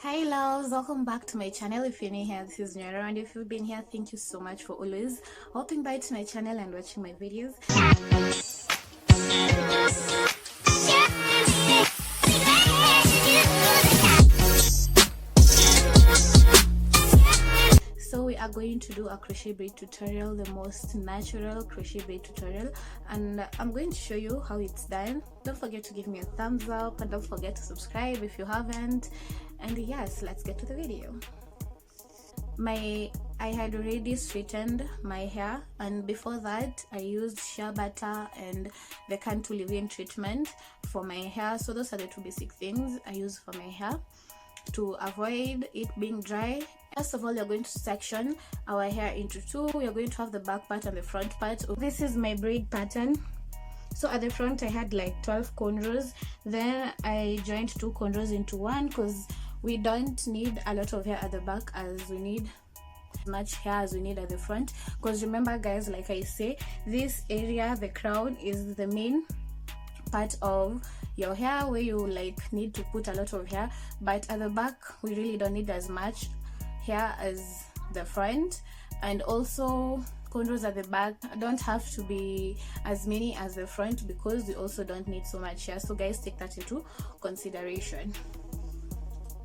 Hi loves, welcome back to my channel. If you're new here, this is Nyara, and if you've been here, thank you so much for always hopping by to my channel and watching my videos. So we are going to do a crochet braid tutorial, the most natural crochet braid tutorial, and I'm going to show you how it's done. Don't forget to give me a thumbs up and don't forget to subscribe if you haven't. And yes, let's get to the video. I had already straightened my hair, and before that I used shea butter and the Cantulivian treatment for my hair. So those are the two basic things I use for my hair to avoid it being dry. First of all, you're going to section our hair into two. You're going to have the back part and the front part. This is my braid pattern. So at the front I had like 12 cornrows, then I joined 2 cornrows into one because we don't need a lot of hair at the back as we need as much hair as we need at the front. Because remember guys, like I say, this area, the crown, is the main part of your hair where you like need to put a lot of hair, but at the back we really don't need as much hair as the front. And also cornrows at the back don't have to be as many as the front because we also don't need so much hair. So guys, take that into consideration.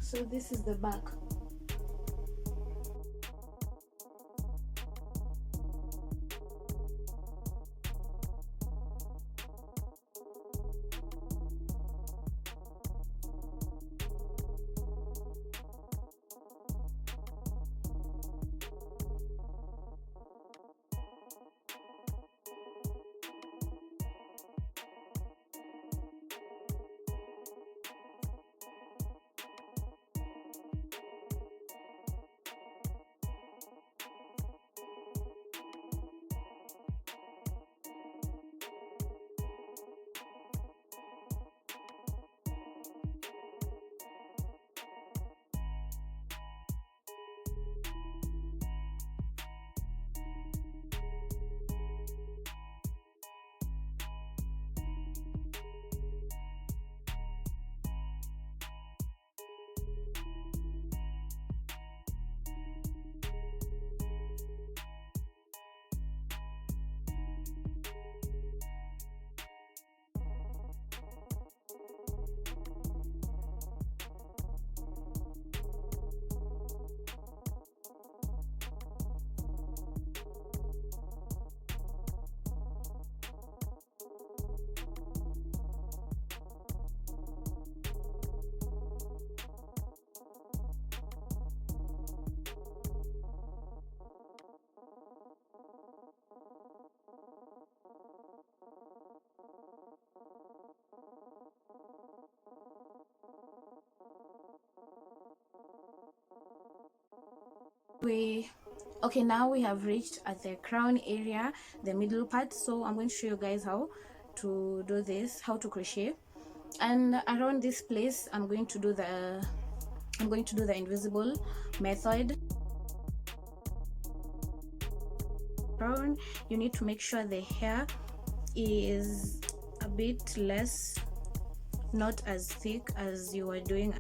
So this is the back. Okay, now we have reached at the crown area, the middle part. So I'm going to show you guys how to do this, how to crochet. And around this place I'm going to do the invisible method. Crown, you need to make sure the hair is a bit less, not as thick as you were doing.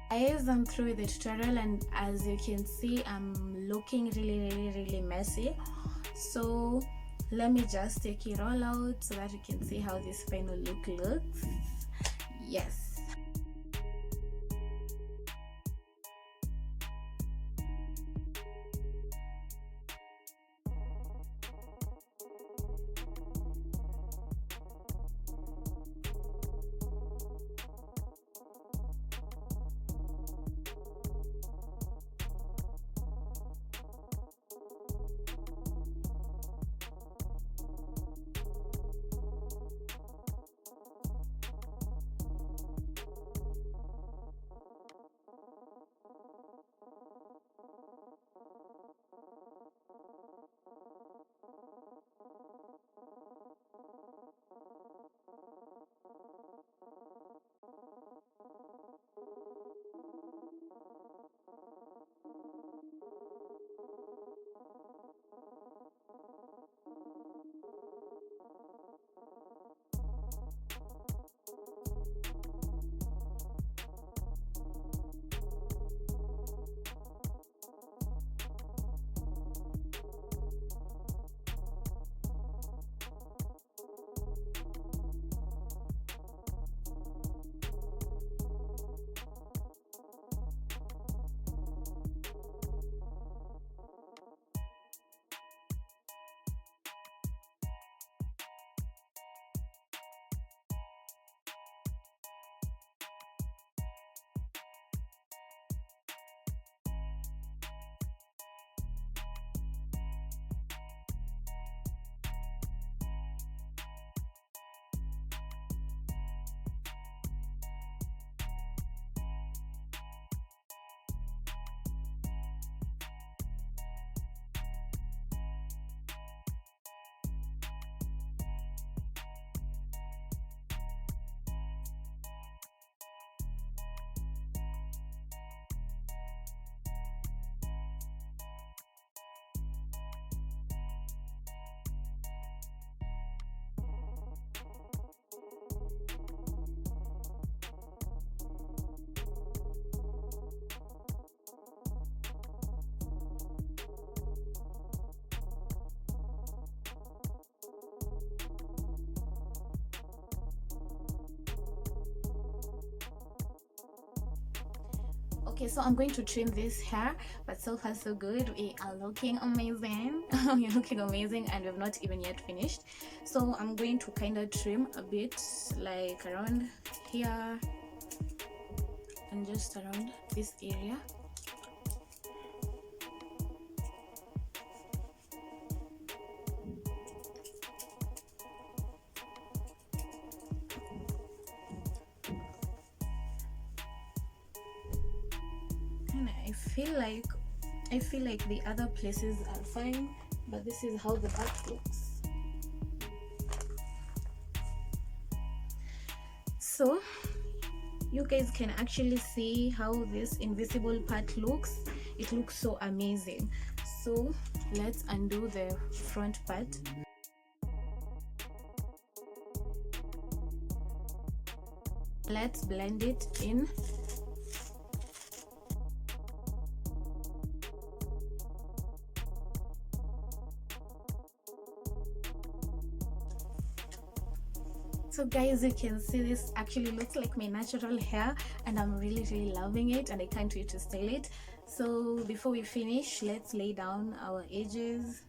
Guys, I'm through with the tutorial, and as you can see, I'm looking really messy. So let me just take it all out so that you can see how this final look looks. Yes. Okay, so I'm going to trim this hair, but so far so good. We are looking amazing. We're looking amazing, and we've not even yet finished. So I'm going to kind of trim a bit, like around here and just around this area. I feel like the other places are fine, but this is how the back looks. So you guys can actually see how this invisible part looks. It looks so amazing. So let's undo the front part. Let's blend it in. So guys, you can see this actually looks like my natural hair, and I'm really loving it, and I can't wait to style it. So before we finish, let's lay down our edges.